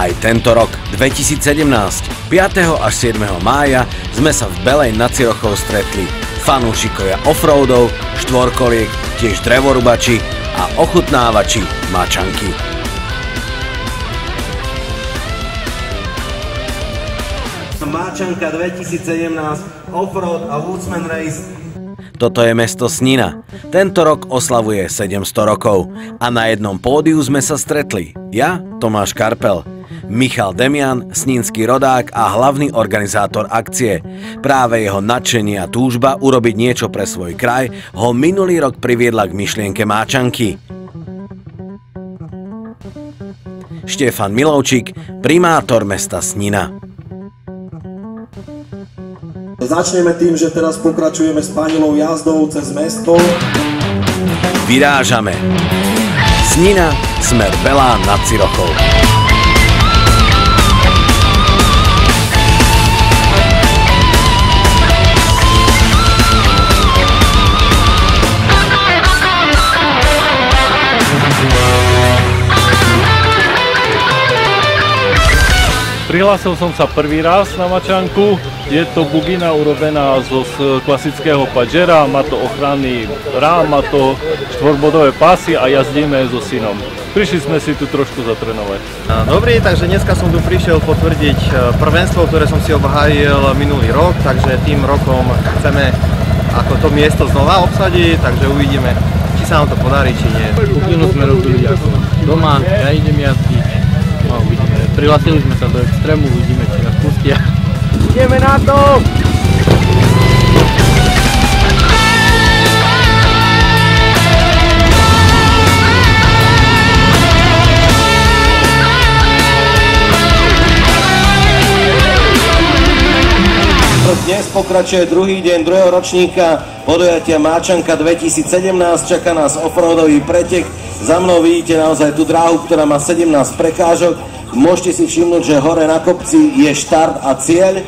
Aj tento rok, 2017, 5. až 7. mája sme sa v Belej nad Cirochou stretli. Fanúšikovia offroadov, štvorkoliek, tiež drevorubači a ochutnávači mačanky. Máčanka 2017, offroad a woodsman race. Toto je mesto Snina. Tento rok oslavuje 700 rokov a na jednom pódiu sme sa stretli. Ja, Tomáš Karpel, Michal Demian, snínsky rodák a hlavný organizátor akcie. Práve jeho nadšenie a túžba urobiť niečo pre svoj kraj ho minulý rok priviedla k myšlienke máčanky. Štefan Milovčík, primátor mesta Snina. Začneme tým, že teraz pokračujeme s panilou jazdou cez mesto. Vyrážame. Snina, smer Belá nad Cirochou. Prihlásil som sa prvý raz na mačanku. Je to bugina urobená zo klasického Pajera, má to ochranný rám, má to štvorbodové pásy a jazdíme so synom. Prišli sme si tu trošku zatrénovať. Dobrý, takže dneska som tu prišiel potvrdiť prvenstvo, ktoré som si obhájil minulý rok, takže tým rokom chceme ako to miesto znova obsadiť, takže uvidíme, či sa nám to podarí, či nie. Buginu sme robili ako doma, ja idem jazdiť. No, uvidíme. Prihlásili sme sa do extrému, uvidíme, či nás pustia. Ideme na to! Dnes pokračuje druhý deň druhého ročníka podujatia Máčanka 2017. Čaká nás offroadový pretek. Za mnou vidíte naozaj tú dráhu, ktorá má 17 prekážok. Môžete si všimnúť, že hore na kopci je štart a cieľ.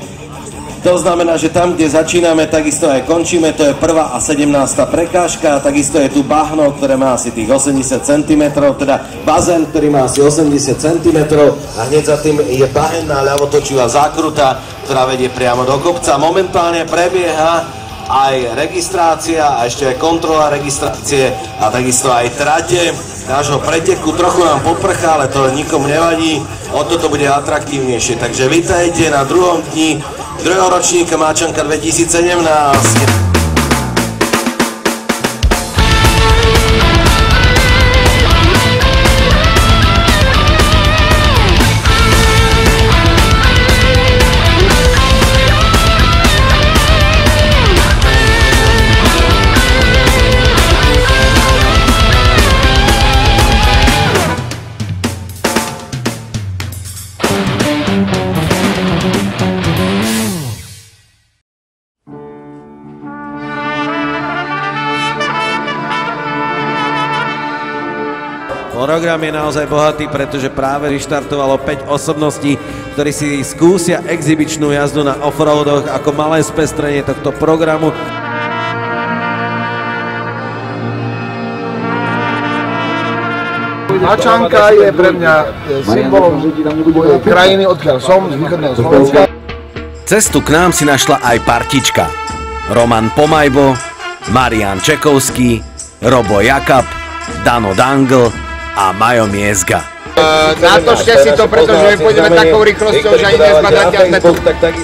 To znamená, že tam, kde začíname, takisto aj končíme. To je 1. a 17. prekážka. Takisto je tu bahno, ktoré má asi tých 80 cm, teda bazén, ktorý má asi 80 cm. A hneď za tým je bahenná ľavotočivá zákruta, ktorá vedie priamo do kopca. Momentálne prebieha aj registrácia a ešte aj kontrola registrácie a takisto aj trate nášho preteku. Trochu nám poprchá, ale to nikomu nevadí, o toto bude atraktívnejšie. Takže vítajte na druhom dni druhého ročníka Máčanka 2017. Program je naozaj bohatý, pretože práve vyštartovalo 5 osobností, ktorí si skúsia exibičnú jazdu na offroadoch ako malé spestrenie tohto programu. Máčanka je pre mňa symbolom mojej krajiny, odkiaľ som, z východného Slovenska. Cestu k nám si našla aj partička. Roman Pomajbo, Marián Čekovský, Robo Jakab, Dano Dangl a Majo Miezga. Natočte si to, pretože my pôjdeme takou rýchlosťou, že ani nezbadáte až tu.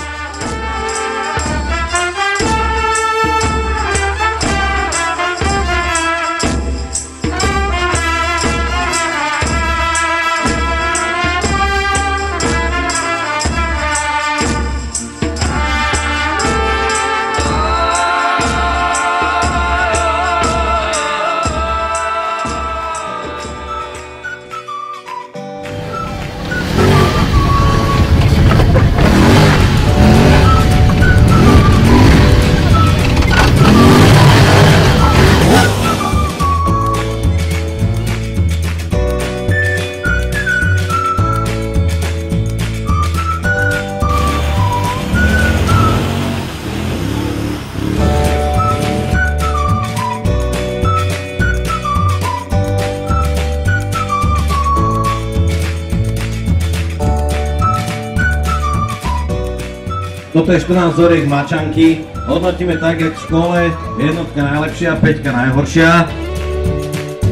Toto je 14 vzoriek mačanky. Hodnotíme tak, jak v škole. Jednotka najlepšia, 5 najhoršia.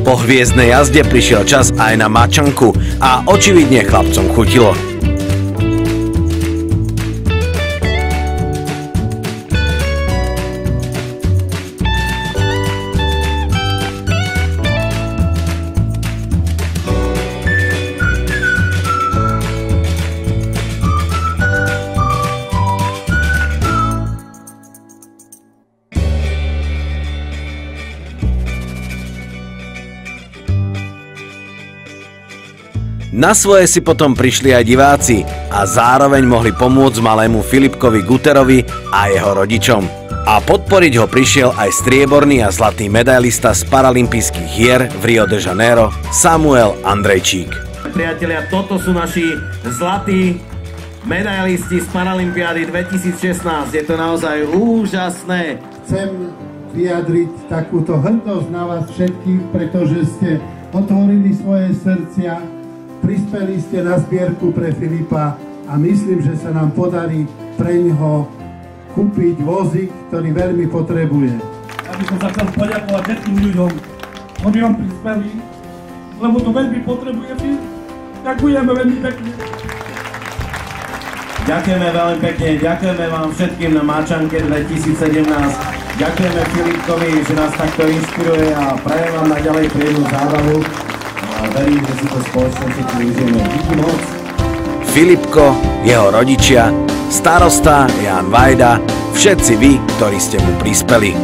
Po hviezdnej jazde prišiel čas aj na mačanku a očividne chlapcom chutilo. Na svoje si potom prišli aj diváci a zároveň mohli pomôcť malému Filipkovi Guterovi a jeho rodičom. A podporiť ho prišiel aj strieborný a zlatý medailista z paralympijských hier v Rio de Janeiro Samuel Andrejčík. Priatelia, toto sú naši zlatí medailisti z Paralympiády 2016. Je to naozaj úžasné. Chcem vyjadriť takúto hrdosť na vás všetkých, pretože ste otvorili svoje srdcia, prispeli ste na zbierku pre Filipa a myslím, že sa nám podarí pre ňoho kúpiť vozík, ktorý veľmi potrebuje. Ja by som sa chcel poďakovať všetkým ľuďom, ktorí vám prispeli, lebo to veľmi potrebujeme. Ďakujeme veľmi pekne. Ďakujeme veľmi pekne, ďakujeme vám všetkým na Máčanke 2017. Ďakujeme Filipkovi, že nás takto inšpiruje a prajem vám naďalej príjemnú zábavu. A verím, že si to spoločne všetci užijeme. Díky moc. Filipko, jeho rodičia, starosta Ján Vajda, všetci vy, ktorí ste mu prispeli.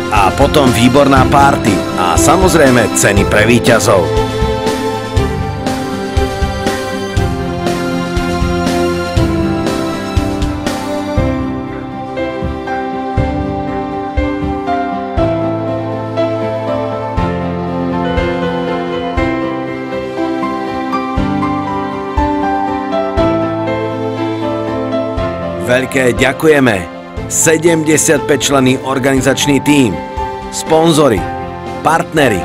A potom výborná party a samozrejme ceny pre víťazov. Veľké ďakujeme. 75-členný organizačný tím, sponzori, partneri,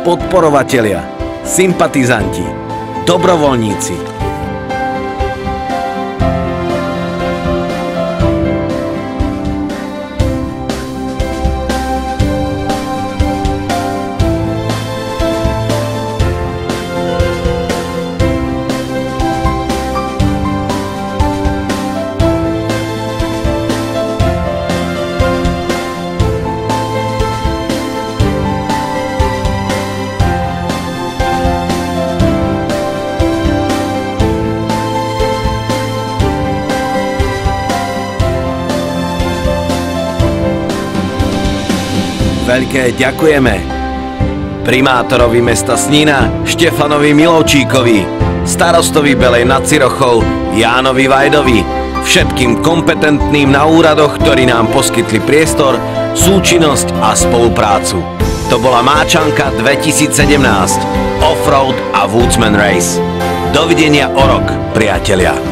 podporovatelia, sympatizanti, dobrovoľníci. Veľké ďakujeme primátorovi mesta Snina Štefanovi Milovčíkovi, starostovi Belej nad Cirochou Jánovi Vajdovi, všetkým kompetentným na úradoch, ktorí nám poskytli priestor, súčinnosť a spoluprácu. To bola Máčanka 2017, Offroad a Woodsman Race. Dovidenia o rok, priatelia.